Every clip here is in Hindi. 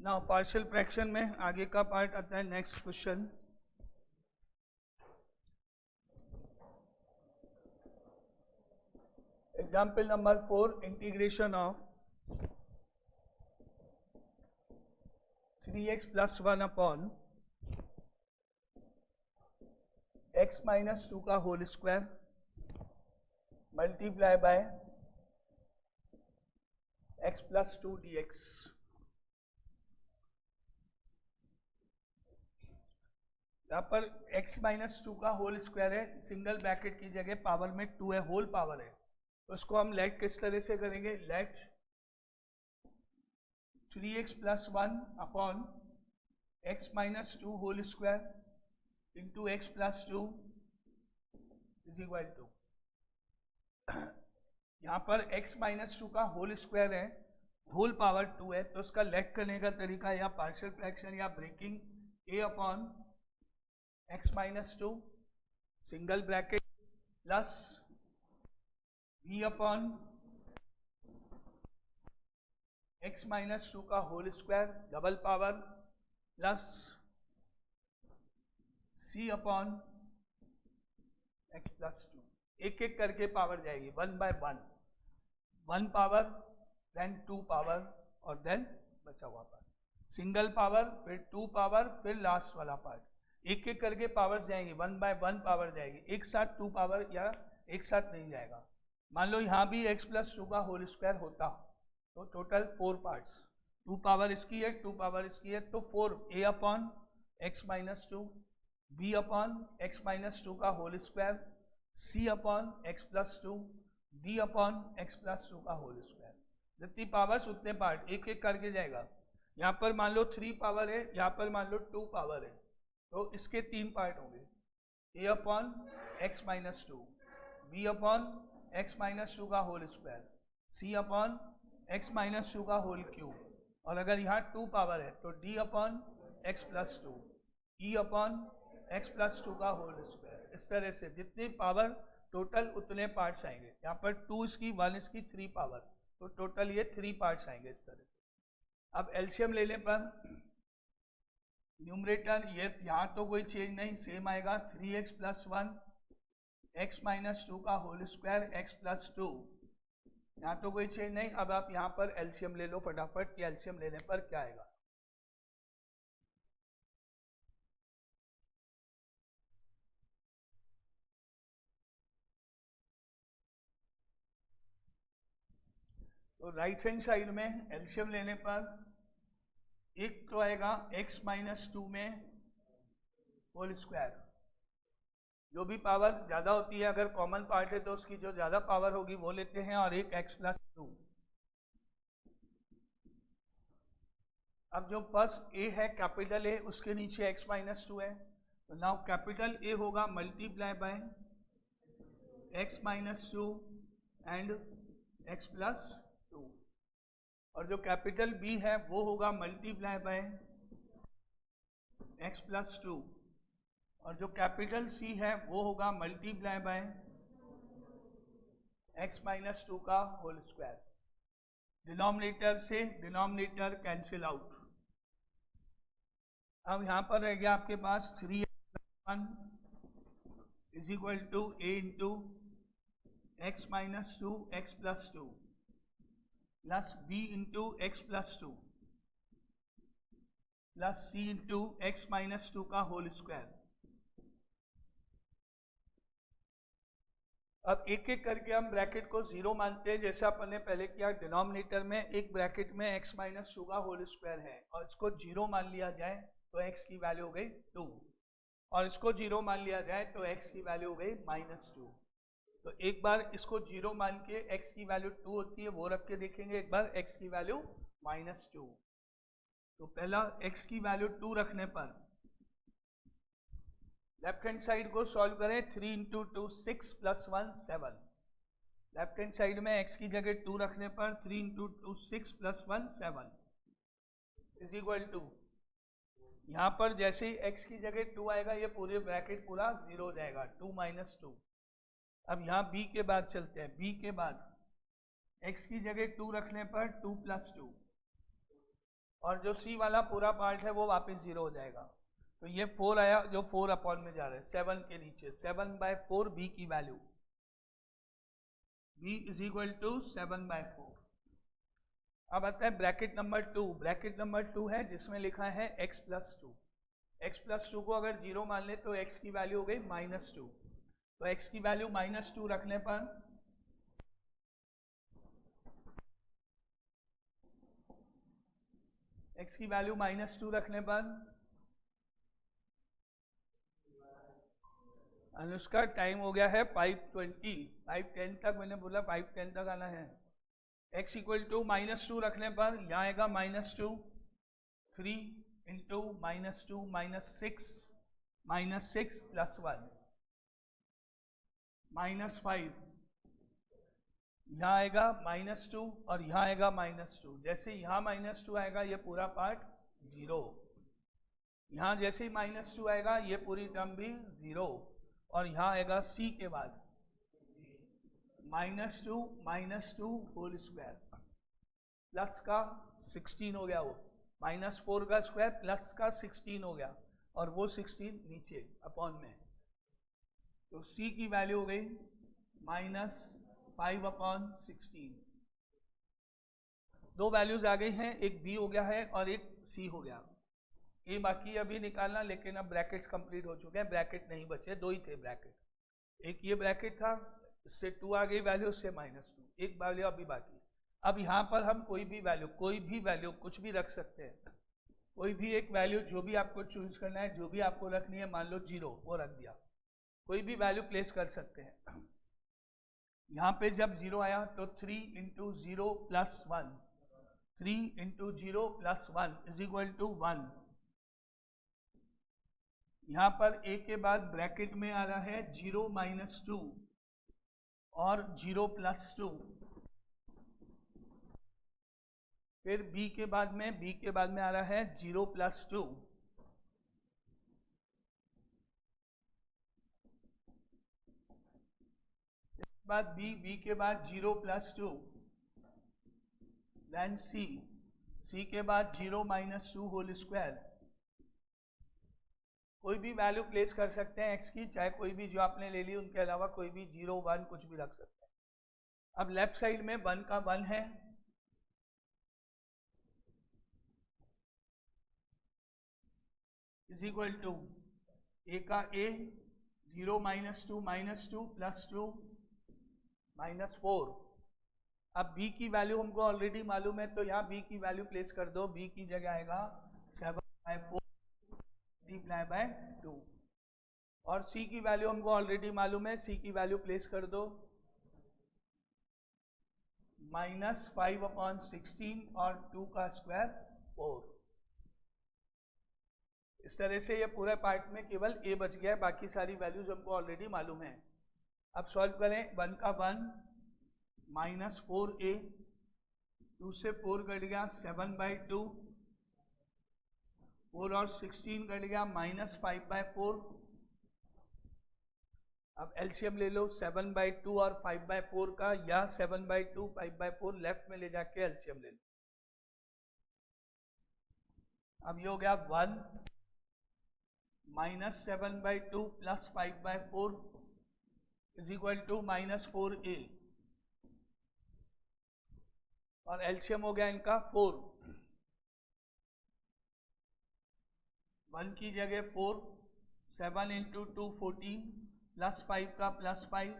नाउ पार्शियल फ्रैक्शन में आगे का पार्ट आता है next question. Example number 4, integration of 3x + 1 upon x - 2 का whole square multiply by x + 2 dx। यहाँ पर x - 2 का होल स्क्वायर है, सिंगल ब्रैकेट की जगह पावर में 2 है, होल पावर है, तो उसको हम लेट किस तरह से करेंगे? Let 3x + 1 upon x - 2 whole square into x + 2 is equal to, यहाँ पर x - 2 का होल स्क्वायर है, होल पावर 2 है, तो उसका लेट करने का तरीका या पार्शियल फ्रैक्शन या breaking a upon x - 2 single bracket plus v upon x - 2 का whole square double power plus c upon x + 2। एक एक करके पावर जाएगी 1 by 1, 1 पावर देन 2 पावर और देन बचा हुआ पार्ट, सिंगल पावर फिर 2 पावर फिर लास्ट वाला पार्ट, एक एक करके पावर्स जाएंगी, 1 by 1 पावर जाएगी, एक साथ 2 पावर या एक साथ नहीं जाएगा। मान लो यहाँ भी x + 2 का होल स्क्वायर होता तो टोटल 4 पार्ट्स, 2 पावर इसकी है 2 पावर इसकी है, तो 4 a upon x - 2 b upon x - 2 का whole square c upon x + 2 d upon x + 2 का होल स्क्वायर, जितनी पावर्स उतने पार्ट, एक एक करके जाएगा। यहाँ पर मान लो 3 पावर है, यहाँ पर मान लो 2 पावर है, तो इसके 3 पार्ट होंगे, a upon x - 2 b upon x - 2 का whole square c upon x - 2 का होल क्यूब, और अगर यहाँ 2 पावर है तो d upon x + 2 e upon x + 2 का होल स्क्वायर। इस तरह से जितनी पावर टोटल उतने पार्ट्स आएंगे, यहाँ पर 2 इसकी 1 इसकी 3 पावर, तो टोटल ये 3 पार्ट्स आएंगे इस तरह से। अब एलसीएम लेने पर न्यूमरेटर ये यहाँ तो कोई चेंज नहीं, सेम आएगा, 3x + 1 x - 2 का होल स्क्वायर x + 2, यहाँ तो कोई चेंज नहीं। अब आप यहाँ पर एलसीएम ले लो फटाफट कि एलसीएम लेने पर क्या आएगा। तो राइट हैंड साइड में एलसीएम लेने पर एक तो आएगा x - 2 में होल स्क्वायर, जो भी पावर ज़्यादा होती है अगर कॉमन पार्ट है तो उसकी जो ज़्यादा पावर होगी वो लेते हैं, और एक x + 2। अब जो फर्स्ट a है कैपिटल A, उसके नीचे x - 2 है, तो नाउ कैपिटल A होगा multiply by x - 2 and x + 2, और जो कैपिटल B है वो होगा मल्टीप्लाई बाय x + 2, और जो कैपिटल C है वो होगा मल्टीप्लाई बाय x - 2 का होल स्क्वायर। डिनोमिनेटर से डिनोमिनेटर कैंसिल आउट। अब यहाँ पर रह गया आपके पास 3x + 1 is equal to a into x - 2 x + 2 plus b into x + 2 plus c into x - 2 का होल स्क्वायर। अब एक एक करके हम ब्रैकेट को 0 मानते हैं, जैसे अपन ने पहले किया। डिनोमिनेटर में एक ब्रैकेट में x - 2 का होल स्क्वायर है और इसको 0 मान लिया जाए तो x की वैल्यू हो गई 2, और इसको 0 मान लिया जाए तो x की वैल्यू हो गई -2। तो एक बार इसको 0 मान के x की वैल्यू 2 होती है वो रख के देखेंगे, एक बार x की वैल्यू -2। तो पहला x की वैल्यू 2 रखने पर लेफ्ट हैंड साइड को सॉल्व करें, 3 × 2 6 + 1 7। लेफ्ट हैंड साइड में x की जगह 2 रखने पर 3 × 2 6 + 1 7 इज इक्वल टू, यहाँ पर जैसे ही x की जगह 2 आएगा ये पूरे ब्रैकेट पूरा 0 हो जाएगा, 2 - 2। अब यहाँ b के बाद चलते हैं, b के बाद x की जगह 2 रखने पर 2 + 2, और जो सी वाला पूरा पार्ट है वो वापस 0 हो जाएगा। तो ये 4 आया जो 4 अपॉन में जा रहा है 7 के नीचे, 7/4 बी की value, b is equal to 7/4। अब आता है ब्रैकेट नंबर 2। ब्रैकेट नंबर 2 है जिसमें लिखा है x+2। x+2 को अगर 0 मान ले तो x की वैल्यू हो गई -2। तो x की वैल्यू -2 रखने पर x की वैल्यू -2 रखने पर अनुष्का टाइम हो गया है 5:20, 5:10 तक मैंने बोला 5:10 तक आना है। x इक्वल टू -2 रखने पर यहाँ आएगा -2, 3 इंटू -2 -6 +1 -5, यहाँ आएगा -2 और यहाँ आएगा -2। जैसे यहाँ -2 आएगा ये पूरा पार्ट 0, यहाँ जैसे ही -2 आएगा ये पूरी टर्म भी 0, और यहाँ आएगा c के बाद -2 होल स्क्वायर प्लस का 16 हो गया, वो -4 का स्क्वायर प्लस का 16 हो गया, और वो 16 नीचे अपॉन में। तो c की वैल्यू हो गई -5/16। दो वैल्यूज आ गई हैं, एक b हो गया है और एक c हो गया। ये बाकी अभी निकालना, लेकिन अब ब्रैकेट्स कंप्लीट हो चुके हैं, ब्रैकेट नहीं बचे, दो ही थे ब्रैकेट। एक ये ब्रैकेट था, इससे 2 आ गई वैल्यू, उससे -2, एक वैल्यू अभी बाकी। अब यहाँ पर हम कोई भी वैल्यू कुछ भी रख सकते हैं। कोई भी एक वैल्यू जो भी आपको चूज करना है, जो भी आपको रखनी है, मान लो 0, वो रख दिया। कोई भी वैल्यू प्लेस कर सकते हैं। यहाँ पे जब 0 आया तो 3 into 0 + 1, 3 into 0 + 1 is equal to 1। यहाँ पर a के बाद ब्रैकेट में आ रहा है 0 - 2 और 0 + 2। फिर b के बाद में आ रहा है 0 + 2। इसके बाद b के बाद 0 + 2, देन c के बाद 0 - 2 होल स्क्वायर। कोई भी वैल्यू प्लेस कर सकते हैं x की, चाहे कोई भी जो आपने ले ली, उनके अलावा कोई भी 0, 1 कुछ भी रख सकते हैं। अब लेफ्ट साइड में 1 का 1 है, इज इक्वल टू a का a, 0 - 2 -2 + 2 -4। अब b की वैल्यू हमको ऑलरेडी मालूम है, तो यहाँ b की वैल्यू प्लेस कर दो। b की जगह आएगा 7/4 × 2, और c की वैल्यू हमको ऑलरेडी मालूम है, c की वैल्यू प्लेस कर दो -5/16 और 2 का स्क्वायर 4। इस तरह से ये पूरे पार्ट में केवल a बच गया है, बाकी सारी वैल्यूज हमको ऑलरेडी मालूम है। अब सॉल्व करें। 1 का 1 -4a, 2 से 4 कट गया 7/2, 4 और 16 कट गया -5/4। अब एलसीएम ले लो 7/2 और 5/4 का, या 7/2 5/4 लेफ्ट में ले जाके एलसीएम ले लो। अब ये हो गया 1 -7/2 + 5/4 इज इक्वल टू -4a, और एलसीएम हो गया इनका 4। 1 की जगह 4, 7 × 2 14 +5 का +5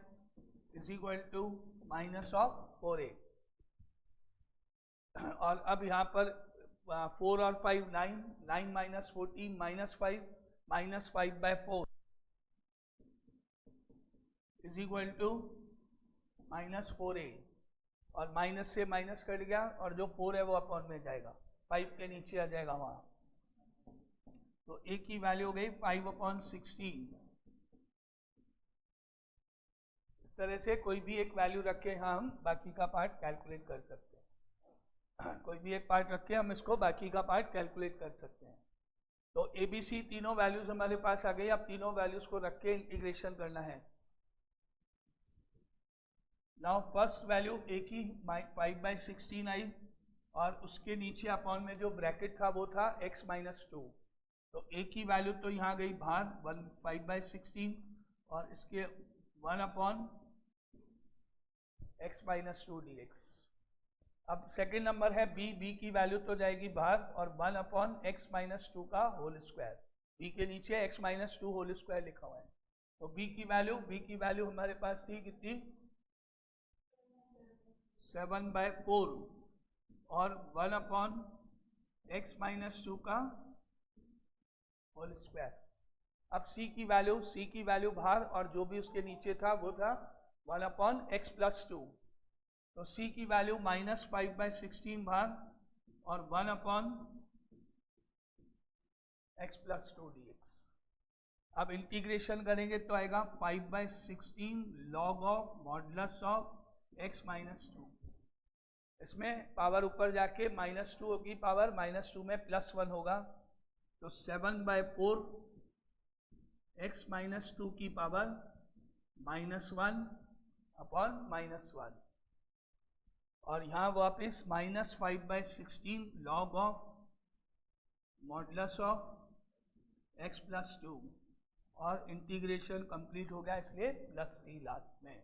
इज इक्वल टू -4a। और अब यहाँ पर 4 और 5 9, 9 - 14 -5 -5/4 इज इक्वल टू -4a, और माइनस से माइनस कट गया, और जो 4 है वो अपॉन में जाएगा, 5 के नीचे आ जाएगा वहाँ। तो a की वैल्यू हो गई 5/16। इस तरह से कोई भी एक वैल्यू रख के हम बाकी का पार्ट कैलकुलेट कर सकते हैं। कोई भी एक पार्ट रख के हम इसको बाकी का पार्ट कैलकुलेट कर सकते हैं। तो ए बी सी तीनों वैल्यूज हमारे पास आ गई। अब तीनों वैल्यूज को रख के इंटीग्रेशन करना है। नाउ फर्स्ट वैल्यू a की 5/16 आई, और उसके नीचे अपॉन में जो ब्रैकेट था वो था x माइनस 2, तो a की वैल्यू तो यहाँ गई बाहर 5/16 और इसके 1 अपॉन x माइनस 2 dx। अब सेकेंड नंबर है b की वैल्यू तो जाएगी बाहर और 1 अपॉन x माइनस 2 का होल स्क्वायर, b के नीचे x माइनस 2 होल स्क्वायर लिखा हुआ है। तो b की वैल्यू हमारे पास थी कितनी 7/4 और 1 अपॉन x माइनस 2 का होल स्क्वायर। अब c की वैल्यू बाहर और जो भी उसके नीचे था वो था 1 अपॉन x प्लस 2, तो c की वैल्यू -5/16 बाहर और 1 अपॉन x प्लस 2 dx। अब इंटीग्रेशन करेंगे तो आएगा 5/16 log of modulus of x minus 2। इसमें पावर ऊपर जाके -2 की पावर -2 में +1 होगा, तो 7/4 x माइनस 2 की पावर -1 अपॉन -1 और यहाँ वापिस -5/16 log of modulus of x plus 2 और इंटीग्रेशन कंप्लीट हो गया, इसलिए +c लास्ट में।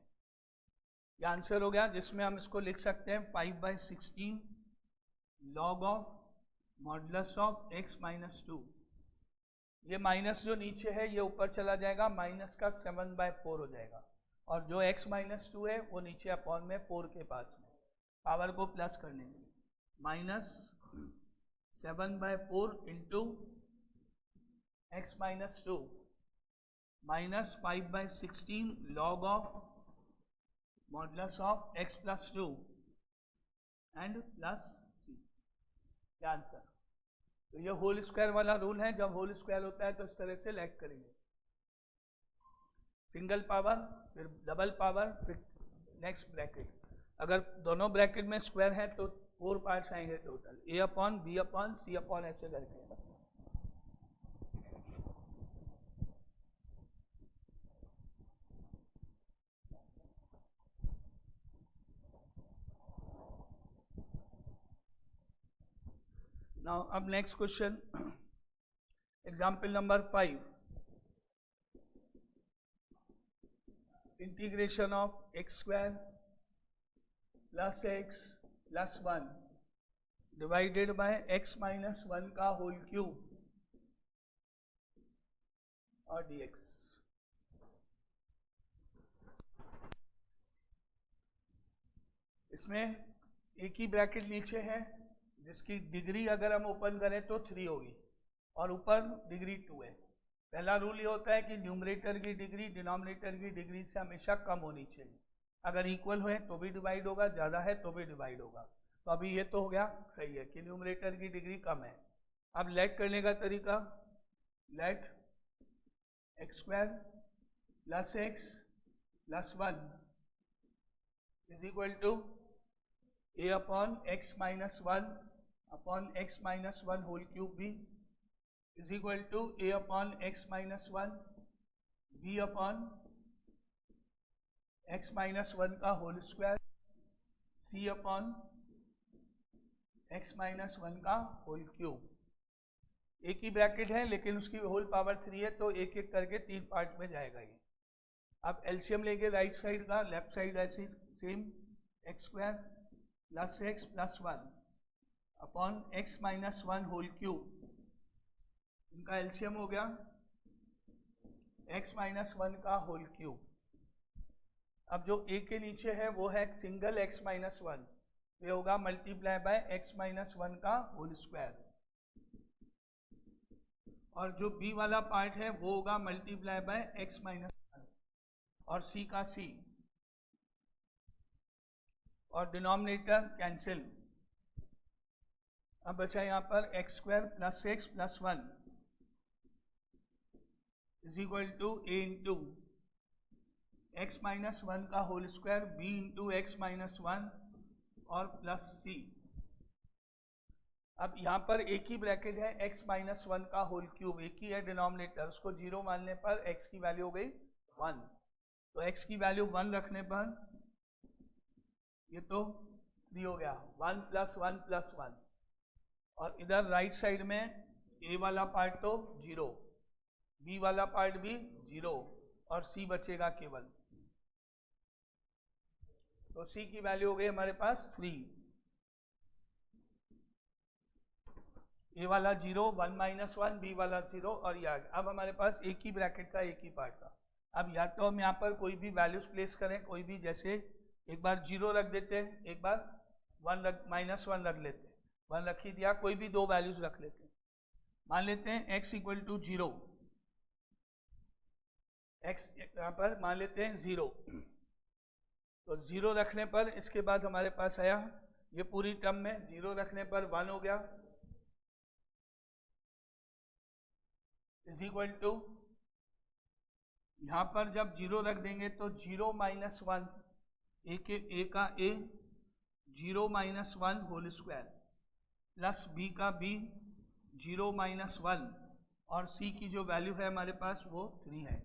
ये आंसर हो गया, जिसमें हम इसको लिख सकते हैं 5/16 log of modulus of x minus 2। ये माइनस जो नीचे है ये ऊपर चला जाएगा, माइनस का 7/4 हो जाएगा और जो x माइनस 2 है वो नीचे अपॉन में 4 के पास में, पावर को प्लस करने के लिए -7/4 into x minus 2 minus 5/16 log of modulus of x plus 2 and plus c। क्या आंसर? तो ये होल स्क्वायर वाला रूल है, जब होल स्क्वायर होता है तो इस तरह से लैग करेंगे, सिंगल पावर फिर डबल पावर फिर नेक्स्ट ब्रैकेट। अगर दोनों ब्रैकेट में स्क्वायर है तो 4 पार्ट्स आएंगे total, a upon b upon c upon ऐसे करके। Now, अब next question, example number 5. Integration of x square plus x plus 1 divided by x minus 1 का whole cube और dx। इसमें एक ही ब्रैकेट नीचे है जिसकी डिग्री अगर हम ओपन करें तो 3 होगी और ऊपर डिग्री 2 है। पहला रूल ये होता है कि न्यूमरेटर की डिग्री डिनोमिनेटर की डिग्री से हमेशा कम होनी चाहिए, अगर इक्वल है तो भी डिवाइड होगा, ज़्यादा है तो भी डिवाइड होगा। तो अभी ये तो हो गया सही है कि न्यूमरेटर की डिग्री कम है। अब लेट करने का तरीका, let x square plus x plus 1 is equal to a upon x minus 1 upon x minus 1 whole cube भी is equal to a upon x minus 1 b upon x minus 1 का whole square c upon x minus 1 का होल क्यूब। एक ही ब्रैकेट है लेकिन उसकी होल पावर 3 है, तो एक एक करके 3 पार्ट में जाएगा ये। अब एलसीएम लेंगे राइट साइड का, लेफ्ट साइड ऐसे same x square plus x plus 1 upon x minus 1 whole cube, इनका एलसीएम हो गया एक्स माइनस 1 का होल क्यूब। अब जो ए के नीचे है वो है सिंगल एक्स माइनस 1, ये होगा मल्टीप्लाई बाय एक्स माइनस 1 का होल स्क्वायर, और जो बी वाला पार्ट है वो होगा मल्टीप्लाई बाय एक्स माइनस 1 और सी का सी, और डिनोमिनेटर कैंसिल। अब बचा यहाँ पर x square plus x plus 1 is equal to A into x minus 1 का whole square B into x minus 1 और प्लस सी। अब यहाँ पर एक ही ब्रैकेट है x माइनस 1 का होल क्यूब, एक ही है डिनोमिनेटर, उसको 0 मानने पर x की वैल्यू हो गई 1, तो x की वैल्यू 1 रखने पर ये तो 3 हो गया, 1 + 1 + 1, और इधर राइट साइड में ए वाला पार्ट तो 0, बी वाला पार्ट भी 0 और सी बचेगा केवल। तो सी की वैल्यू हो गई हमारे पास 3, ए वाला 0, 1 - 1, बी वाला 0 और ये आ गया। अब हमारे पास एक ही ब्रैकेट का एक ही पार्ट था। अब या तो हम यहाँ पर कोई भी वैल्यूज प्लेस करें, कोई भी, जैसे एक बार 0 रख देते हैं, एक बार -1 रख लेते हैं, 1 रख ही दिया, कोई भी दो वैल्यूज रख लेते हैं। मान लेते हैं x = 0, x यहाँ पर मान लेते हैं 0, तो 0 रखने पर इसके बाद हमारे पास आया ये पूरी टर्म में 0 रखने पर 1 हो गया, = यहाँ पर जब 0 रख देंगे तो 0 - 1, ए का a, 0 - 1 whole square plus b का b, 0 - 1, और c की जो वैल्यू है हमारे पास वो 3 है।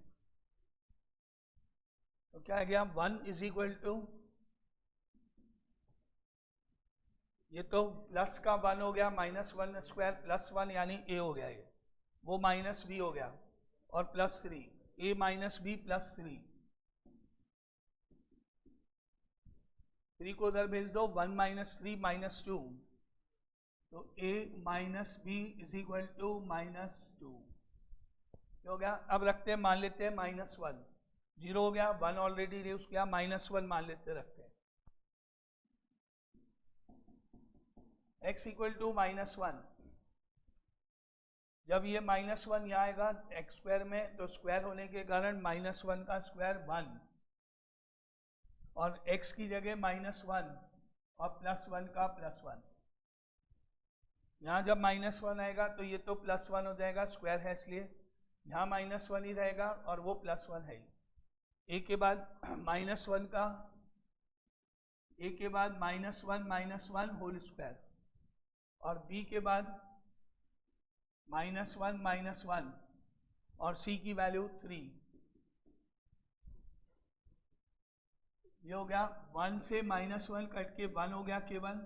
तो क्या आ गया, 1 = ये तो प्लस का 1 हो गया, -1² + 1 यानी a हो गया, ये वो -b हो गया, और +3, a - b +3, 3 को उधर भेज दो, 1 - 3 - 2, तो a - b = -2 हो गया। अब रखते हैं, मान लेते हैं -1, 0 हो गया, 1 ऑलरेडी यूज किया, -1 मान लेते रखते हैं, x = -1, जब ये -1 यहाँ आएगा x² में, तो स्क्वायर होने के कारण -1 का स्क्वायर 1, और x की जगह -1 और +1 का +1, यहाँ जब -1 आएगा तो ये तो +1 हो जाएगा, स्क्वायर है इसलिए, यहाँ -1 ही रहेगा और वो +1 है ही। a के बाद -1 का, a के बाद -1 - 1 होल स्क्वायर, और b के बाद -1 - 1, और c की वैल्यू 3, ये हो गया। 1 से -1 कट के 1 हो गया केवल,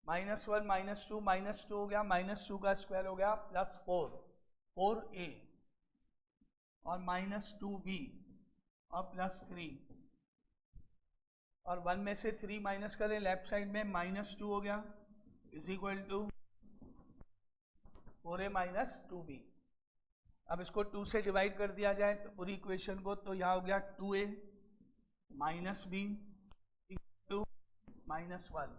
-1 -2 हो गया, -2 का स्क्वायर हो गया, +4, 4a, और -2b और +3, और 1 में से 3 माइनस करें, लेफ्ट साइड में -2 हो गया, = 4a - 2b। अब इसको 2 से डिवाइड कर दिया जाए तो पूरी इक्वेशन को, तो यहाँ हो गया 2a - b = -1,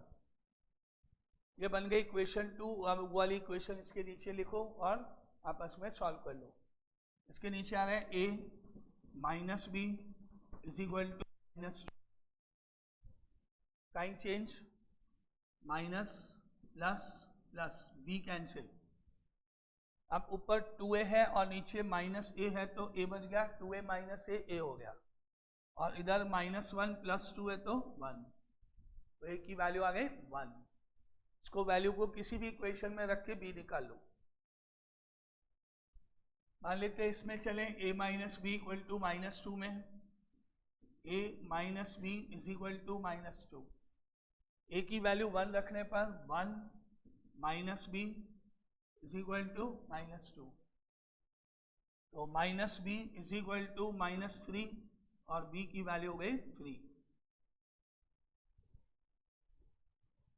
ये बन गई इक्वेशन 2। अब वो वाली इक्वेशन इसके नीचे लिखो और आपस में सॉल्व कर लो। इसके नीचे आ रहा है a - b = -2, sign change, minus plus plus, b cancel. अब ऊपर 2a है और नीचे -a है, तो a बच गया, 2a - a हो गया, और इधर -1 + 2 है तो 1, तो a की वैल्यू आ गई 1। इसको वैल्यू को किसी भी इक्वेशन में रख के b निकाल लो। मान लेते हैं इसमें चलें, a - b = -2 में, a - b = -2, a की वैल्यू 1 रखने पर 1 - b = -2, तो -b = -3, और b की वैल्यू हो गई 3।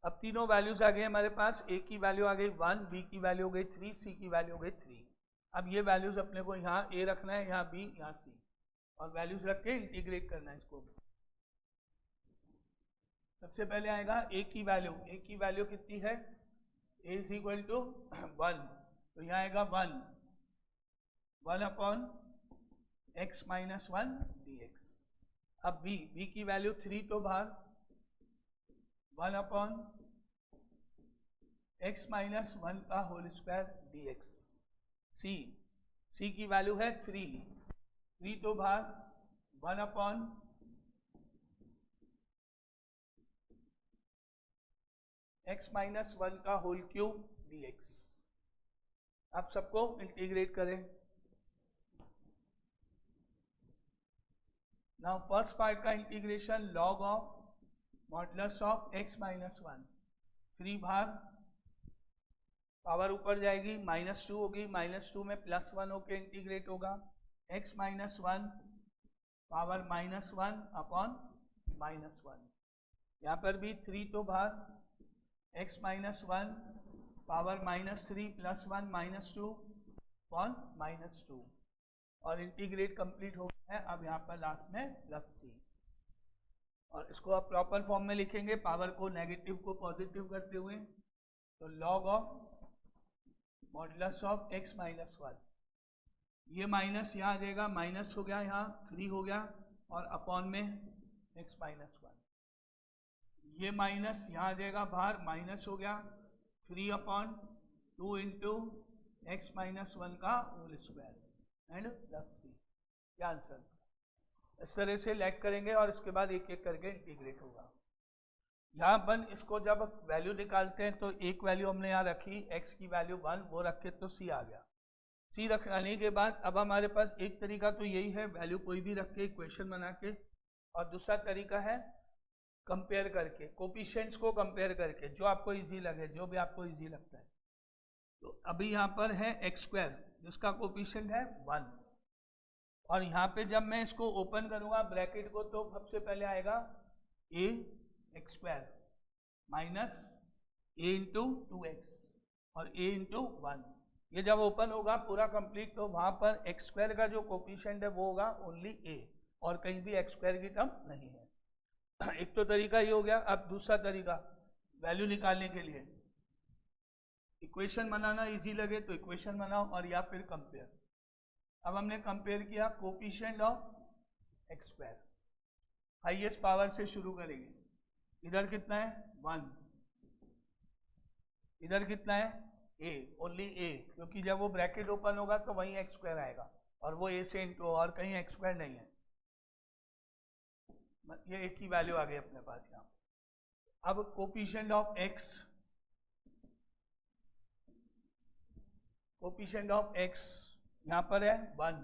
अब तीनों वैल्यूज आ गए हमारे पास, a की वैल्यू आ गई 1, b की वैल्यू हो गई 3, c की वैल्यू हो गई 3। अब ये वैल्यूज अपने को यहाँ a रखना है, यहाँ b, यहाँ c, और वैल्यूज रख के इंटीग्रेट करना है इसको। सबसे पहले आएगा a की वैल्यू कितनी है, a = 1, तो यहाँ आएगा 1/x - 1 dx। अब b की वैल्यू 3, तो बाहर 1/x - 1 का होल स्क्वायर dx। c की वैल्यू है 3, तो बाहर 1/x - 1 का होल क्यूब dx। अब सबको इंटीग्रेट करें। नाउ फर्स्ट पार्ट का integration log of modulus of x minus one, 3 bar power ऊपर जाएगी, -2 होगी, -2 में +1 होके इंटीग्रेट होगा, x minus one power -1 upon -1। यहाँ पर भी 3 तो बाहर, x minus one power -3 +1 -2 upon -2 और इंटीग्रेट कंप्लीट हो गया है। अब यहाँ पर लास्ट में +c और इसको आप प्रॉपर फॉर्म में लिखेंगे, पावर को नेगेटिव को पॉजिटिव करते हुए, तो log of modulus of x minus one, ये माइनस यहाँ आ जाएगा, माइनस हो गया, यहाँ 3 हो गया और अपॉन में x माइनस वन, ये माइनस यहाँ आ जाएगा बाहर, माइनस हो गया 3 upon 2 into x minus one का होल स्क्वायर एंड +c। क्या आंसर? इस तरह से लेट करेंगे और इसके बाद एक एक करके इंटीग्रेट होगा। यहाँ अपन इसको जब वैल्यू निकालते हैं तो एक वैल्यू हमने यहाँ रखी x की वैल्यू 1, वो रखे तो c आ गया। c रखने के बाद अब हमारे पास एक तरीका तो यही है, वैल्यू कोई भी रख के इक्वेशन बना के, और दूसरा तरीका है कंपेयर करके, कोफिशिएंट्स को कंपेयर करके, जो आपको इजी लगे, जो भी आपको इजी लगता है। तो अभी यहाँ पर है x² जिसका कोफिशिएंट है 1, और यहाँ पे जब मैं इसको ओपन करूँगा ब्रैकेट को, तो सबसे पहले आएगा ax² minus a into 2x और a इंटू 1। ये जब ओपन होगा पूरा कंप्लीट, तो वहाँ पर x² का जो कोफिशिएंट है वो होगा ओनली a, और कहीं भी x² की टर्म नहीं है। एक तो तरीका ये हो गया। अब दूसरा तरीका वैल्यू निकालने के लिए, इक्वेशन बनाना इजी लगे तो इक्वेशन बनाओ, और या फिर कंपेयर। अब हमने कंपेयर किया coefficient of x², highest power से शुरू करेंगे। इधर कितना है 1, इधर कितना है a, ओनली a, क्योंकि जब वो ब्रैकेट ओपन होगा तो वहीं x² आएगा, और वो a से इंटू, और कहीं x² नहीं है। ये एक ही वैल्यू आ गई अपने पास यहाँ। अब coefficient of x, coefficient of x यहाँ पर है 1,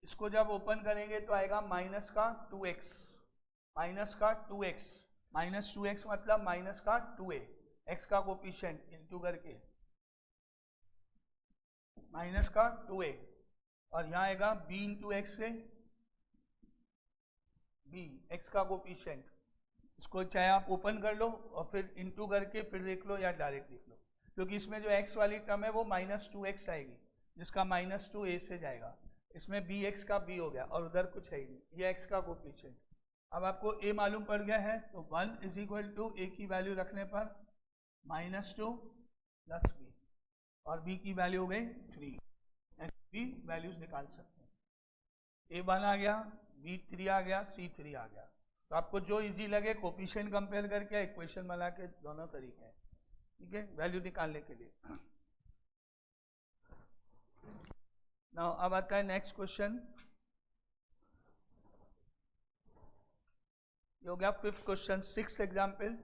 इसको जब ओपन करेंगे तो आएगा माइनस का 2x, माइनस का 2x, माइनस 2x मतलब माइनस का 2a, x का कोफिशिएंट इंटू करके माइनस का 2a, और यहाँ आएगा b इंटू एक्स से b, x का कोफिशिएंट। इसको चाहे आप ओपन कर लो और फिर इंटू करके फिर देख लो, या डायरेक्ट लिख लो, क्योंकि इसमें जो x वाली टर्म है वो -2x आएगी, जिसका -2 a से जाएगा। इसमें bx का b हो गया और उधर कुछ है ही नहीं, ये x का कोफिशिएंट। अब आपको a मालूम पड़ गया है, तो 1 इज इक्वल टू a की वैल्यू रखने पर -2 प्लस b, और b की वैल्यू हो गई 3। ऐसे भी वैल्यूज निकाल सकते हैं। a1 आ गया, b3 आ गया, c3 आ गया। तो आपको जो इजी लगे कोफिशिएंट कंपेयर करके इक्वेशन बना के, दोनों तरीके हैं, ठीक है, वैल्यू निकालने के लिए। नाउ अब आता है नेक्स्ट क्वेश्चन। ये हो गया 5th question. 6th example,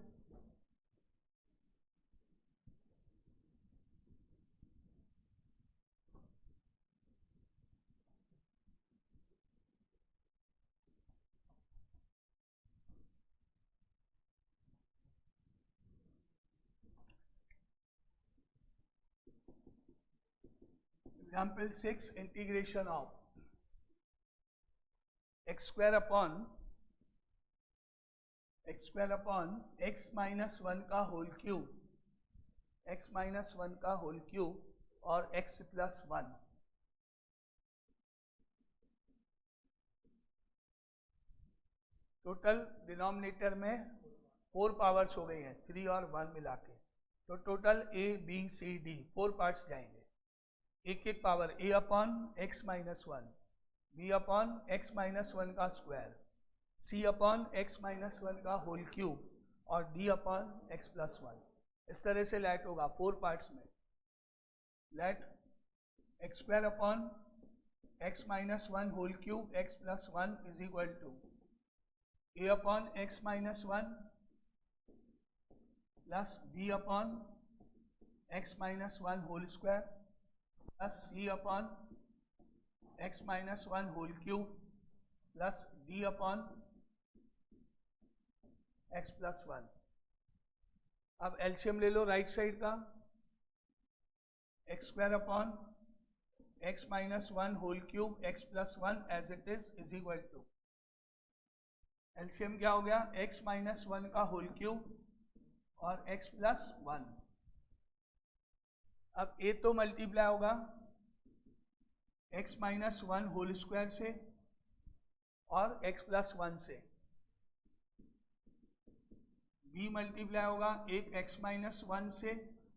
example 6, integration of x² upon x minus 1 का होल क्यूब, x माइनस 1 का होल क्यूब और x प्लस 1। टोटल डिनोमिनेटर में 4 पावर्स हो गई हैं, 3 और 1 मिला के, तो total a b c d 4 parts जाएंगे। एक एक power a upon x minus 1, b upon x minus 1 का square, c upon x minus 1 का होल क्यूब और d अपॉन x प्लस 1। इस तरह से लेट होगा 4 पार्ट्स में। Let x² upon x minus 1 whole cube x plus 1 is equal to a upon x minus 1 plus b upon x minus 1 whole square plus c upon x minus 1 whole cube plus d upon x plus 1। अब एलसीएम ले लो राइट साइड का, x square upon x minus 1 whole cube x plus 1 as it is equal to, LCM क्या हो गया, x माइनस 1 का होल क्यूब और x प्लस 1। अब a तो मल्टीप्लाई होगा x माइनस 1 होल स्क्वायर से और x प्लस 1 से, b मल्टीप्लाई होगा एक x माइनस 1 से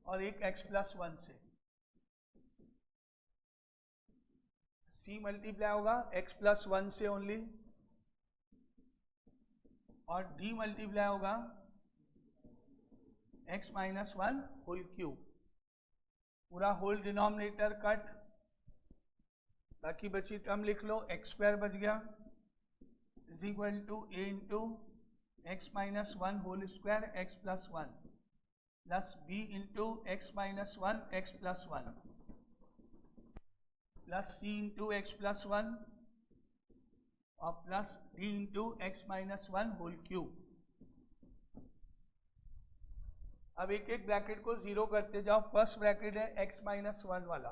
और एक x प्लस 1 से, c मल्टीप्लाई होगा x प्लस 1 से ओनली, और d मल्टीप्लाई होगा x माइनस 1 होल क्यूब। पूरा होल डिनोमिनेटर कट, बाकी बची टर्म लिख लो, एक्स स्क्वायर बच गया is equal to a into x minus 1 whole square x plus 1 plus b into x minus 1 x plus 1 plus c into x plus 1 और plus d into x minus 1 whole cube. अब एक एक ब्रैकेट को जीरो करते जाओ। फर्स्ट ब्रैकेट है x माइनस 1 वाला,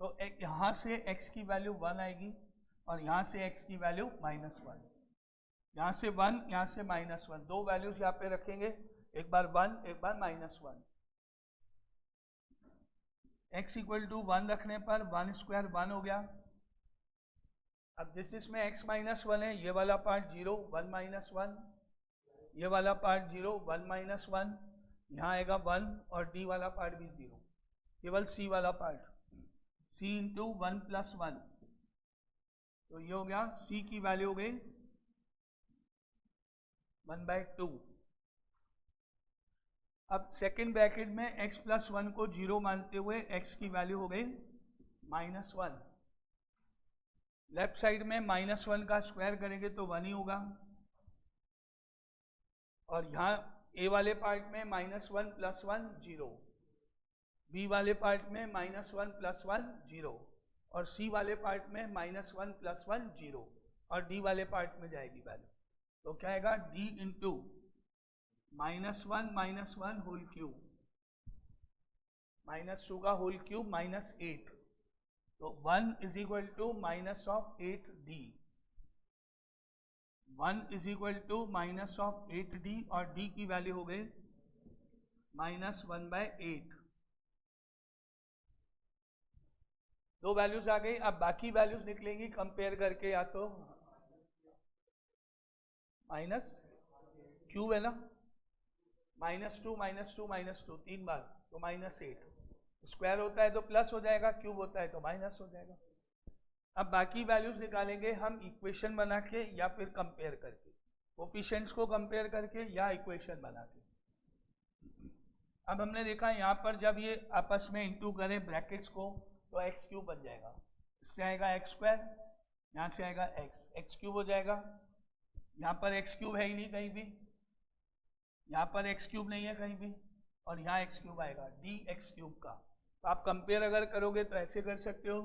तो यहां से x की वैल्यू 1 आएगी और यहां से x की वैल्यू माइनस 1, यहां से 1 यहां से माइनस 1, दो वैल्यूज यहां पे रखेंगे, एक बार 1 एक बार माइनस 1। x इक्वल टू 1 रखने पर 1 स्क्वायर 1 हो गया। अब जिसमें x माइनस 1 है, ये वाला पार्ट 0 1 माइनस 1, ये वाला पार्ट 0 1 माइनस 1, यहाँ आएगा 1 और d वाला पार्ट भी 0, केवल c वाला पार्ट c इंटू 1 प्लस 1, तो ये हो गया c की वैल्यू हो गई 1/2। अब सेकेंड ब्रैकेट में x प्लस 1 को 0 मानते हुए x की वैल्यू हो गई माइनस 1। लेफ्ट साइड में माइनस 1 का स्क्वायर करेंगे तो 1 ही होगा, और यहाँ a वाले पार्ट में माइनस 1 प्लस 1 0, b वाले पार्ट में माइनस 1 प्लस 1 0, और c वाले पार्ट में माइनस 1 प्लस 1 0, और d वाले पार्ट में जाएगी वैल्यू, तो क्या आएगा d into minus 1 whole cube minus 2 का होल क्यूब माइनस 8, तो 1 is equal to minus of 8d, 1 is equal to minus of 8d, और d की वैल्यू हो गई माइनस 1/8। दो वैल्यूज आ गई। अब बाकी वैल्यूज निकलेंगी कंपेयर करके, या तो माइनस क्यूब है ना, -2 तीन बार तो -8, स्क्वायर होता है तो प्लस हो जाएगा, क्यूब होता है तो माइनस हो जाएगा। अब बाकी वैल्यूज निकालेंगे हम इक्वेशन बना के या फिर कंपेयर करके, कोफिशिएंट्स को कंपेयर करके या इक्वेशन बना के। अब हमने देखा यहाँ पर जब ये आपस में इंटू करें ब्रैकेट्स को तो एक्स क्यूब बन जाएगा, इससे आएगा एक्स स्क्वायर, यहाँ से आएगा एक्स क्यूब हो जाएगा। यहाँ पर एक्स क्यूब है ही नहीं कहीं भी, यहाँ पर एक्स क्यूब नहीं है कहीं भी, और यहाँ एक्स क्यूब आएगा डी एक्स क्यूब का। तो आप कंपेयर अगर करोगे तो ऐसे कर सकते हो,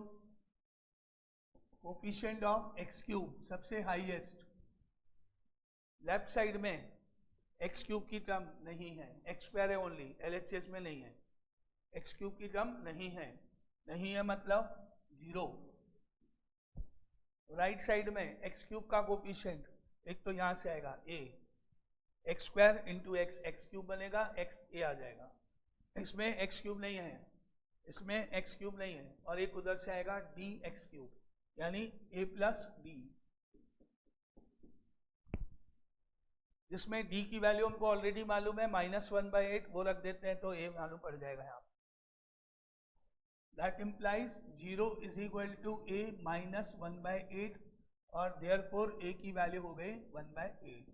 कोफिशिएंट ऑफ एक्स क्यूब सबसे हाईएस्ट, लेफ्ट साइड में एक्स क्यूब की टर्म नहीं है, एक्स स्क्वायर है ओनली, एलएचएस में नहीं है, एक्स क्यूब की टर्म नहीं है मतलब 0। राइट साइड में एक्स क्यूब का कोफिशिएंट एक तो यहाँ से आएगा a, x square into x cube बनेगा, एक्स a आ जाएगा, इसमें एक्स क्यूब नहीं है, इसमें एक्स क्यूब नहीं है, और एक उधर से आएगा डी एक्स क्यूब यानी a प्लस डी, जिसमें d की वैल्यू हमको ऑलरेडी मालूम है -1/8, वो रख देते हैं तो a मालूम पड़ जाएगा यहाँ। That implies 0 is equal to a minus 1/8, और देयरफॉर a की वैल्यू हो गई 1/8।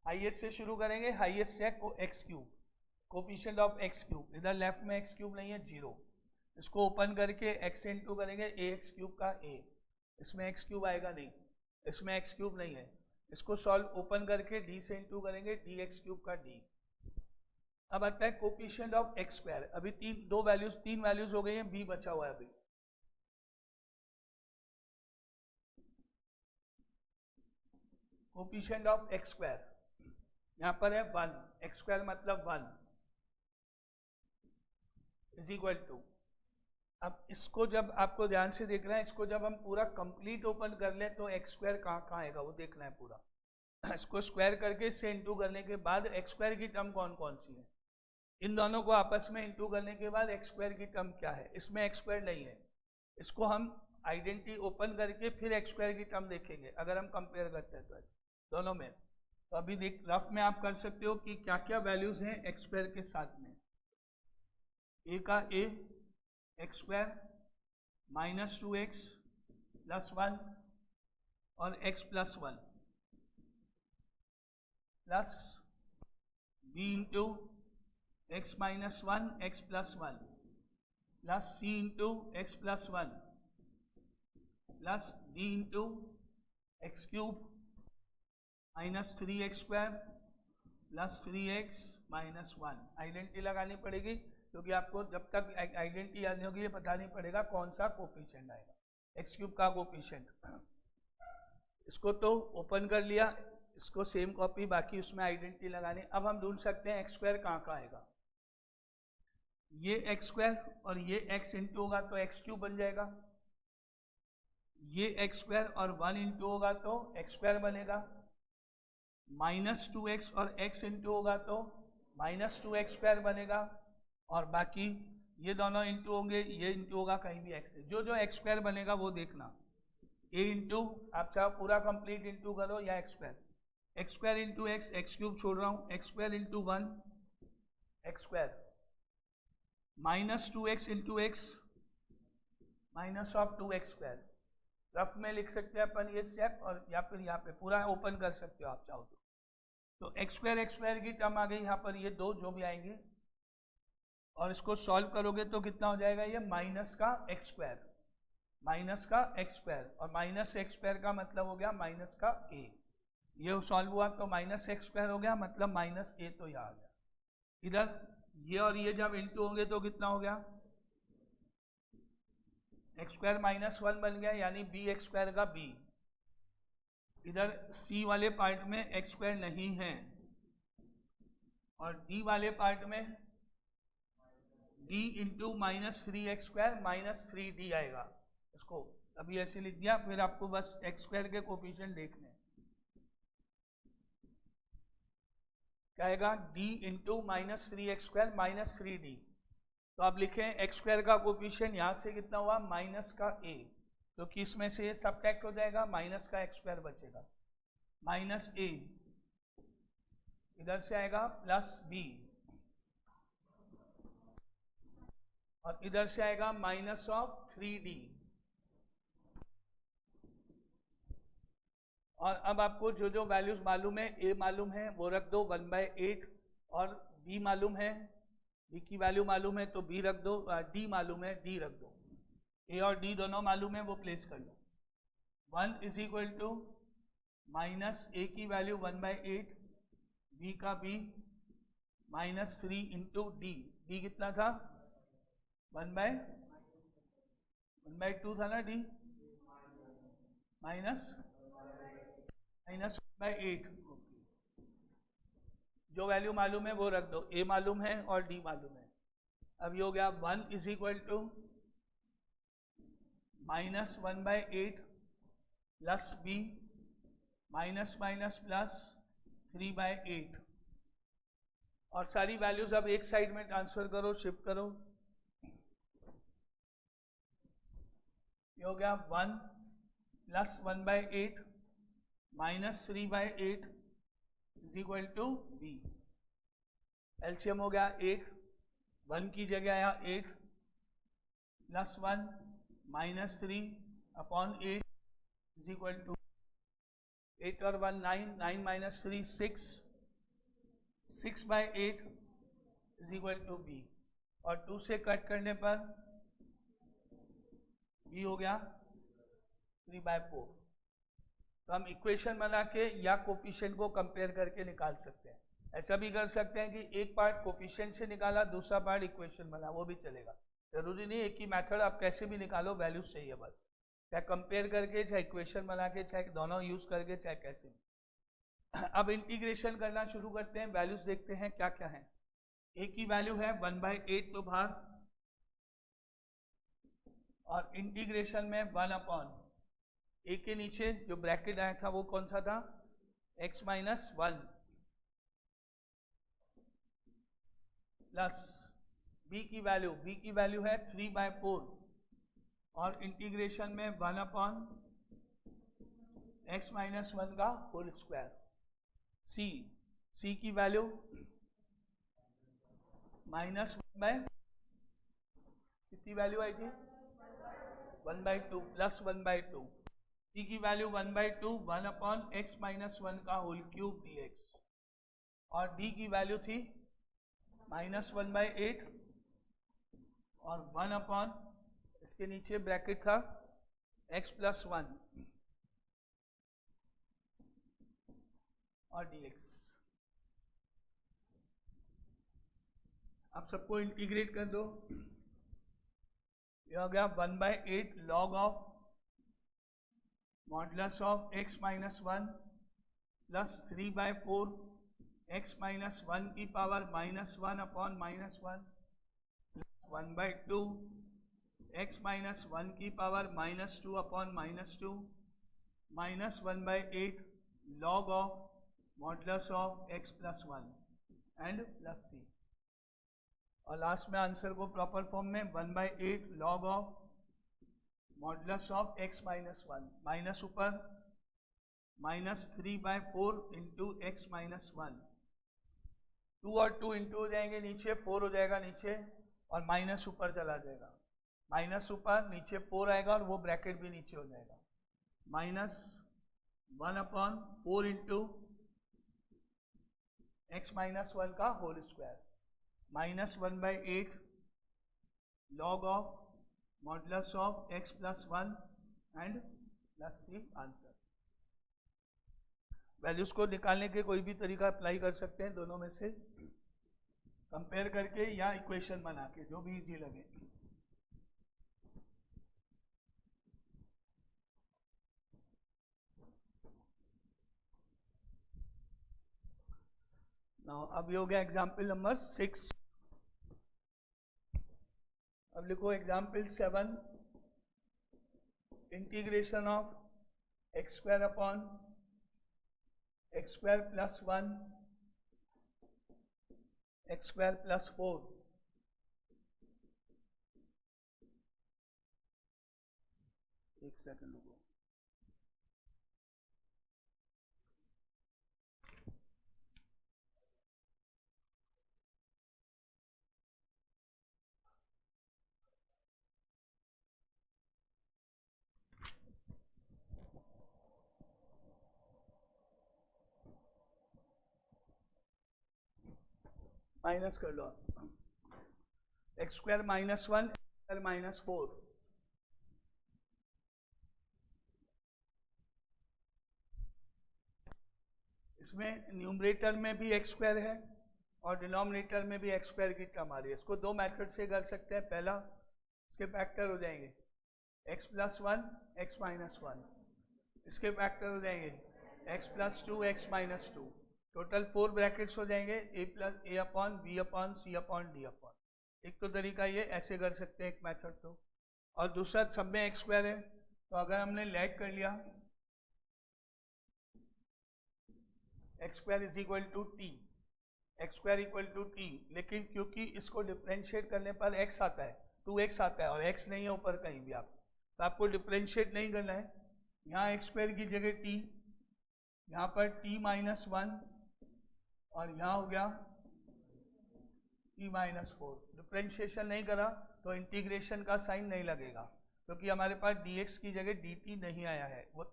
हाईएस्ट से शुरू करेंगे, हाईएस्ट है x cube, coefficient of x cube, इधर लेफ्ट में एक्स क्यूब नहीं है 0, इसको ओपन करके x से इंटू करेंगे ए एक्स क्यूब का a, इसमें एक्स क्यूब आएगा नहीं, इसमें एक्स क्यूब नहीं है, इसको सॉल्व ओपन करके d से इंटू करेंगे डी एक्स क्यूब का d। अब आता है कोफिशिएंट ऑफ एक्स स्क्वायर, अभी तीन वैल्यूज हो गई हैं, b बचा हुआ है अभी। कोफिशिएंट ऑफ एक्स स्क्वायर, यहाँ पर है 1, एक्स स्क्वायर मतलब 1 इज इक्वल टू, अब इसको जब आपको ध्यान से देखना है, इसको जब हम पूरा कंप्लीट ओपन कर लें तो एक्स स्क्वायर कहाँ कहाँ आएगा वो देखना है पूरा। इसको स्क्वायर करके इससे इंटू करने के बाद एक्स स्क्वायर की टर्म कौन कौन सी है, इन दोनों को आपस में इंटू करने के बाद एक्स स्क्वायर की टर्म क्या है, इसमें एक्स स्क्वायर नहीं है, इसको हम आइडेंटिटी ओपन करके फिर एक्स स्क्वायर की टर्म देखेंगे अगर हम कंपेयर करते हैं तो ऐसे दोनों में। तो अभी देख रफ में आप कर सकते हो कि क्या क्या वैल्यूज हैं एक्स स्क्वायर के साथ में। ए का A x square minus 2x plus 1 और x plus 1 plus b into x minus 1 x plus 1 plus c into x plus 1 plus d into x cube minus 3x square plus 3x minus 1। Identity लगानी पड़ेगी क्योंकि आपको जब तक आइडेंटिटी याद नहीं होगी ये पता नहीं पड़ेगा कौन सा कोफिशिएंट आएगा, एक्स क्यूब का कोफिशिएंट। इसको तो ओपन कर लिया, इसको सेम कॉपी, बाकी उसमें आइडेंटिटी लगानी। अब हम ढूंढ सकते हैं एक्स स्क्वायर कहाँ कहाँ आएगा, ये एक्स स्क्वायर और ये एक्स इंटू होगा तो एक्स क्यूब बन जाएगा, ये एक्स स्क्वायर और 1 इंटू होगा तो एक्स स्क्वायर बनेगा, माइनस 2x और x इंटू होगा तो माइनस 2x स्क्वायर बनेगा, और बाकी ये दोनों इंटू होंगे, ये इंटू होगा कहीं भी x, जो जो x स्क्वायर बनेगा वो देखना। a इंटू आप चाहो पूरा कंप्लीट इंटू करो या x square into x, x cube छोड़ रहा हूँ, x square into 1 x square minus 2x into x minus of 2x square. Rough में लिख सकते हैं अपन ये स्टेप, और या फिर यहाँ पे पूरा ओपन कर सकते हो आप चाहो तो एक्स स्क्वायर की टर्म आ गई यहाँ पर, ये दो जो भी आएंगे, और इसको सॉल्व करोगे तो कितना हो जाएगा, ये माइनस का एक्स स्क्वायर, माइनस का एक्स स्क्वायर, और माइनस एक्स स्क्वायर का मतलब हो गया माइनस का ए, ये सॉल्व हुआ तो माइनस एक्स स्क्वायर हो गया, मतलब माइनस ए तो यहाँ आ गया। इधर ये और ये जब इंटू होंगे तो कितना हो गया, एक्स स्क्वायर माइनस 1 बन गया, यानी बी एक्स स्क्वायर का बी। इधर सी वाले पार्ट में एक्स स्क्वायर नहीं है, और डी वाले पार्ट में D into minus 3x square minus 3d आएगा। इसको अभी ऐसे लिख दिया, फिर आपको बस एक्स स्क्वायर के कोफिशिएंट देखने हैं। क्या आएगा, d into minus 3x square minus 3d। तो आप लिखें एक्स स्क्वायर का कोफिशिएंट यहाँ से कितना हुआ, माइनस का a, क्योंकि इसमें से ये सबट्रैक्ट हो जाएगा, माइनस का एक्स स्क्वायर बचेगा, माइनस a, इधर से आएगा प्लस b, और इधर से आएगा माइनस ऑफ 3d। और अब आपको जो जो वैल्यूज मालूम है, a मालूम है वो रख दो 1/8, और b मालूम है, b की वैल्यू मालूम है तो b रख दो, d मालूम है d रख दो, a और d दोनों मालूम है वो प्लेस कर लो। 1 is equal to minus a की वैल्यू 1/8, b का b minus 3 into d, d कितना था 1/2 था ना, d माइनस 1/8। जो वैल्यू मालूम है वो रख दो, a मालूम है और d मालूम है। अब ये हो गया 1 is equal to minus 1/8 plus b minus minus plus 3/8, और सारी वैल्यूज अब एक साइड में ट्रांसफर करो, शिफ्ट करो। ये हो गया 1 plus 1/8 minus 3/8 is equal to b। LCM हो गया 8, 1 की जगह आया 8 plus 1 minus 3 upon 8 is equal to 8 और 1 9, 9 minus 3 6, 6/8 is equal to b, और 2 से कट करने पर b हो गया 3/4। तो हम इक्वेशन बना के या कोफिशिएंट को कंपेयर करके निकाल सकते हैं। ऐसा भी कर सकते हैं कि एक पार्ट कोफिशिएंट से निकाला, दूसरा पार्ट इक्वेशन बना, वो भी चलेगा। जरूरी नहीं एक ही मेथड, आप कैसे भी निकालो, वैल्यूज चाहिए बस, चाहे कंपेयर करके, चाहे इक्वेशन बना के, चाहे दोनों यूज करके, चाहे कैसे भी। अब इंटीग्रेशन करना शुरू करते हैं, वैल्यूज देखते हैं क्या क्या है। ए की वैल्यू है 1/8 तो बाहर, और इंटीग्रेशन में 1 ए के नीचे जो ब्रैकेट आया था वो कौन सा था, x - 1 प्लस b की वैल्यू है 3/4 और इंटीग्रेशन में 1/x - 1 का होल स्क्वायर। c की वैल्यू -1 कितनी वैल्यू आई थी, 1/2 प्लस 1/2। c की वैल्यू 1/2 1/x - 1 का होल क्यूब dx, और d की वैल्यू थी -1/8 और 1 इसके नीचे ब्रैकेट था x + 1 और dx। अब सबको इंटीग्रेट कर दो, ये हो गया 1/8 log of modulus of x - 1 plus 3/4 x - 1 की पावर -1/-1 1/2 x - 1 की power -2/-2 -1/8 log of modulus of x + 1 and plus c। और लास्ट में आंसर को प्रॉपर फॉर्म में 1/8 log of modulus of x - 1 minus ऊपर -3/4 इंटू x - 1, 2 और 2 इंटू हो जाएंगे नीचे, 4 हो जाएगा नीचे, और माइनस ऊपर चला जाएगा, माइनस ऊपर नीचे 4 आएगा और वो ब्रैकेट भी नीचे हो जाएगा, -1/4 इंटू x - 1 का whole square -1/8 log of modulus of x + 1 and plus c answer. Values को निकालने के कोई भी तरीका अप्लाई कर सकते हैं, दोनों में से कंपेयर करके या इक्वेशन बना के, जो भी इजी लगे। नाउ अब ये हो गया एग्जाम्पल नंबर 6। अब लिखो example 7, integration of x² upon x² + 1 x² + 4। एक सेकंड रुको, माइनस कर लो, x² - 1 x² - 4। इसमें न्यूमरेटर में भी x² है और डिनोमिनेटर में भी x² की टर्म आ रही है। इसको दो मेथड से कर सकते हैं। पहला, इसके फैक्टर हो जाएंगे x + 1 x - 1, इसके फैक्टर हो जाएंगे x + 2 x - 2, टोटल 4 ब्रैकेट्स हो जाएंगे a/b/c/d। एक तो तरीका ये ऐसे कर सकते हैं, एक मेथड तो, और दूसरा सब में x² है, तो अगर हमने लेट कर लिया x² = t, x² = t, लेकिन क्योंकि इसको डिफ्रेंशिएट करने पर x आता है, 2x आता है और x नहीं है ऊपर कहीं भी, आप तो आपको डिफ्रेंशिएट नहीं करना है। यहाँ x² की जगह t, यहाँ पर t - 1 और यहाँ हो गया t - 4। डिफ्रेंशिएशन नहीं करा तो इंटीग्रेशन का साइन नहीं लगेगा, क्योंकि हमारे पास dx की जगह dt नहीं आया है। वो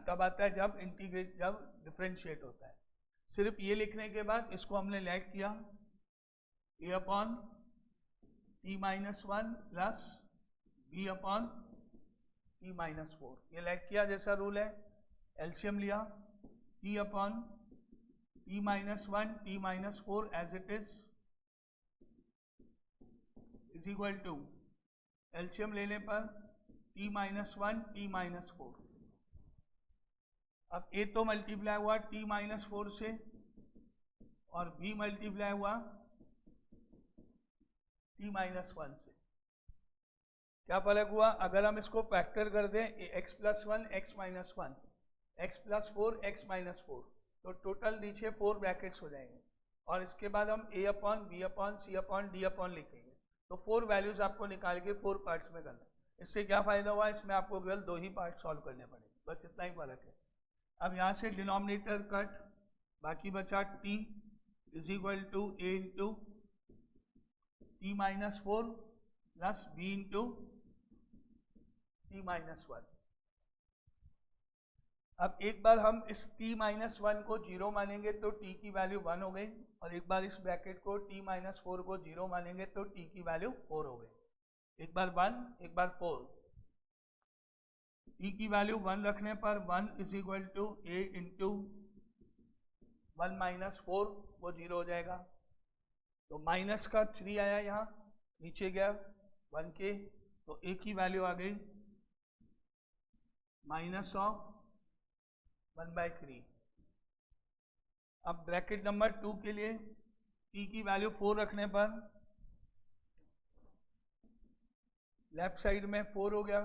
तब आता है जब डिफ्रेंशिएट होता है। सिर्फ ये लिखने के बाद इसको हमने लेट किया a/t - 1 प्लस b/t - 4, ये लेट किया जैसा रूल है। एलसीएम लिया, t/t - 1 t - 4 as it is equal to LCM लेने पर t - 1 t - 4, अब a तो मल्टीप्लाई हुआ t माइनस 4 से और b मल्टीप्लाई हुआ t माइनस 1 से। क्या फर्क हुआ? अगर हम इसको फैक्टर कर दें x plus 1 x minus 1 x plus 4 x minus 4 तो टोटल नीचे 4 ब्रैकेट्स हो जाएंगे और इसके बाद हम a upon b upon c upon d upon लिखेंगे। तो 4 वैल्यूज आपको निकाल के 4 पार्ट्स में करना है। इससे क्या फायदा हुआ? इसमें आपको केवल 2 ही पार्ट सॉल्व करने पड़ेंगे, बस इतना ही फर्क है। अब यहाँ से डिनोमिनेटर कट, बाकी बचा t is equal to a into t minus 4 plus b into t minus 1। अब एक बार हम इस t माइनस 1 को 0 मानेंगे तो t की वैल्यू 1 हो गई और एक बार इस ब्रैकेट को t माइनस 4 को 0 मानेंगे तो t की वैल्यू 4 हो गई। एक बार 1 एक बार 4। t की वैल्यू 1 रखने पर 1 is equal to a into 1 minus 4 वो 0 हो जाएगा। तो माइनस का 3 आया, यहाँ नीचे गया 1 के, तो a की वैल्यू आ गई माइनस ऑफ 1/3। अब ब्रैकेट नंबर 2 के लिए t की वैल्यू 4 रखने पर लेफ्ट साइड में 4 हो गया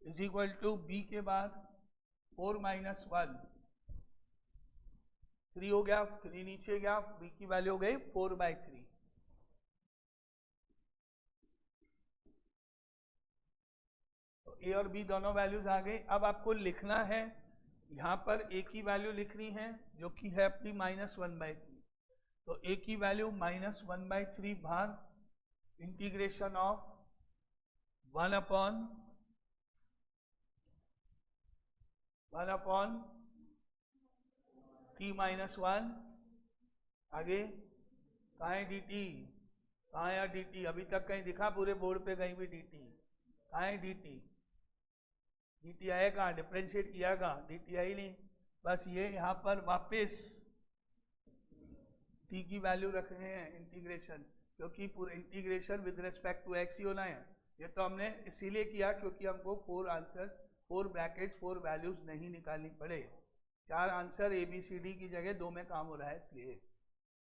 इज इक्वल टू b के बाद 4 माइनस 1 3 हो गया, 3 नीचे गया, b की वैल्यू हो गई 4/3। तो a और b दोनों वैल्यूज आ गई। अब आपको लिखना है, यहाँ पर a की वैल्यू लिखनी है जो कि है अपनी -1/3। तो a की वैल्यू -1/3 भाग integration of 1 upon t minus 1। आगे कहाँ है dt? कहाँ है dt? अभी तक कहीं दिखा पूरे बोर्ड पे कहीं भी dt? कहाँ है dt? dt आया कहाँ? डिफ्रेंशिएट किया कहाँ? dt आई नहीं। बस ये यहाँ पर वापस t की वैल्यू रख रहे हैं इंटीग्रेशन, क्योंकि पूरा integration with respect to x ही होना है। ये तो हमने इसीलिए किया क्योंकि हमको 4 आंसर 4 ब्रैकेट्स 4 वैल्यूज नहीं निकालनी पड़े। 4 answer A B C D की जगह 2 में काम हो रहा है,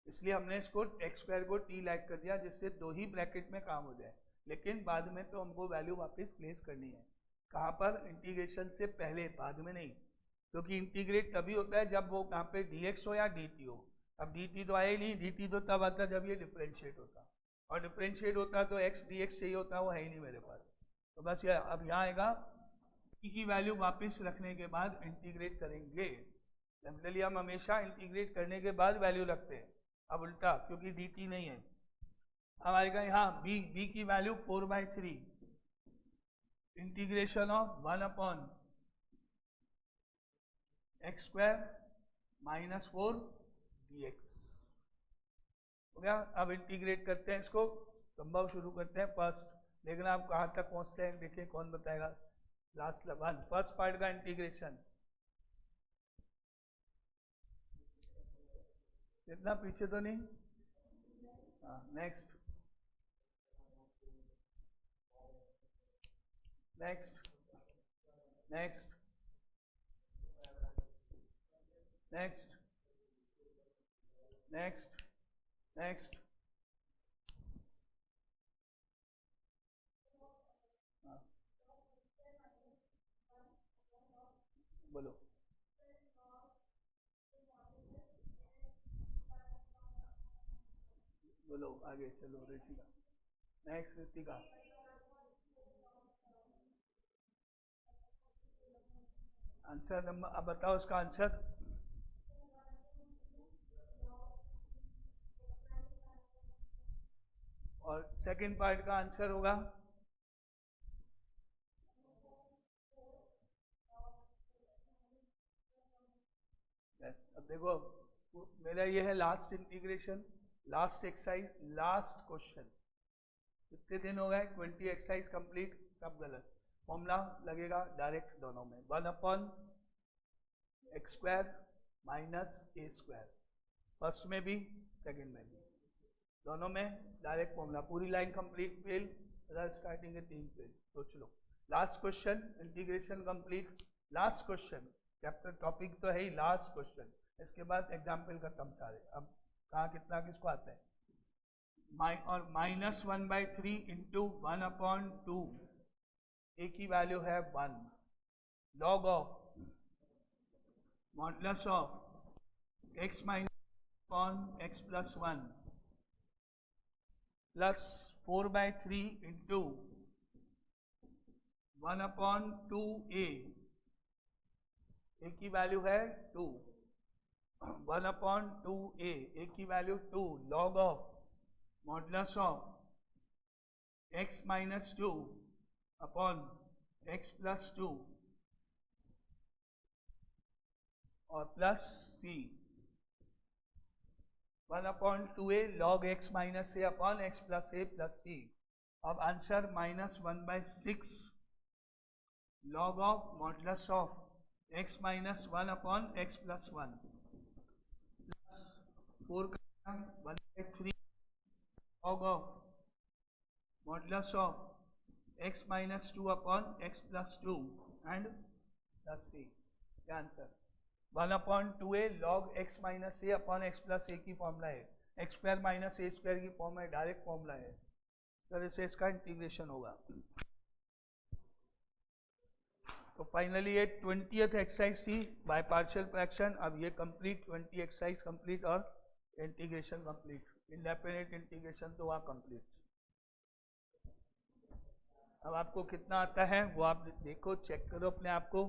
इसलिए हमने इसको x स्क्वायर को t लैग कर दिया जिससे 2 ही ब्रैकेट में काम हो जाए। लेकिन बाद में तो हमको वैल्यू वापस प्लेस करनी है। कहाँ पर? इंटीग्रेशन से पहले, बाद में नहीं, क्योंकि इंटीग्रेट तभी होता है जब वो कहाँ पे dx हो या dt हो। अब dt तो आया ही नहीं, dt तो तब आता जब ये डिफ्रेंशिएट होता, और डिफ्रेंशिएट होता तो x dx चाहिए होता, वो है ही नहीं मेरे पास। तो बस ये अब यहाँ आएगा t की वैल्यू वापस रखने के बाद इंटीग्रेट करेंगे। जनरली हम हमेशा इंटीग्रेट करने के बाद वैल्यू रखते हैं, अब उल्टा क्योंकि dt नहीं है। अब आएगा यहाँ b की value 4/3 integration of 1 upon x square minus 4 dx हो गया। अब इंटीग्रेट करते हैं इसको, संभव शुरू करते हैं फर्स्ट। देखना आप कहाँ तक पहुँचते हैं, देखिए कौन बताएगा। लास्ट वन, फर्स्ट पार्ट का इंटीग्रेशन। इतना पीछे तो नहीं? हाँ, next next next next next next. बोलो। बोलो आगे चलो Ritika. Next Ritika. Answer number अब बताओ उसका आंसर। और सेकंड पार्ट का आंसर होगा यस। अब देखो मेरा ये है last integration, last exercise, last question. कितने दिन हो गए? 20 एक्सरसाइज कंप्लीट। सब गलत। फॉर्मूला लगेगा डायरेक्ट दोनों में, 1 upon x square minus a square, first में भी सेकंड में भी, दोनों में डायरेक्ट फॉर्मूला। पूरी लाइन कंप्लीट फेल, स्टार्टिंग के 3 फेल। सोच लो। Last question, integration complete, last question. Chapter topic तो है ही लास्ट क्वेश्चन, इसके बाद एग्जाम्पल खत्म सारे। अब कहाँ कितना किसको आता है? और -1/3 इंटू 1/2, ए की वैल्यू है 1, log of modulus of x minus x plus 1 plus 4/3 into 1/2a, ए की वैल्यू है 2, 1/2a, ए की value 2, log of modulus of x minus 2 upon x plus 2 और plus c, 1/2a log x minus a upon x plus a plus c। अब answer -1/6 log of modulus of x minus 1 upon x plus 1 plus 4 का 1/3 log of modulus of x minus 2 upon x plus 2 and plus c। क्या answer? 1/2a log x minus a upon x plus a की फॉर्मूला है, x square minus a square की फॉर्म है, डायरेक्ट फॉर्मूला है, तो इससे इसका इंटीग्रेशन होगा। तो फाइनली ये 20th एक्सरसाइज थी बाय पार्शियल फ्रैक्शन। अब ये कंप्लीट 20 एक्सरसाइज कंप्लीट और इंटीग्रेशन कंप्लीट, इंडेफिनिट इंटीग्रेशन तो वहाँ कंप्लीट। अब आपको कितना आता है वो आप देखो, चेक करो अपने आप को।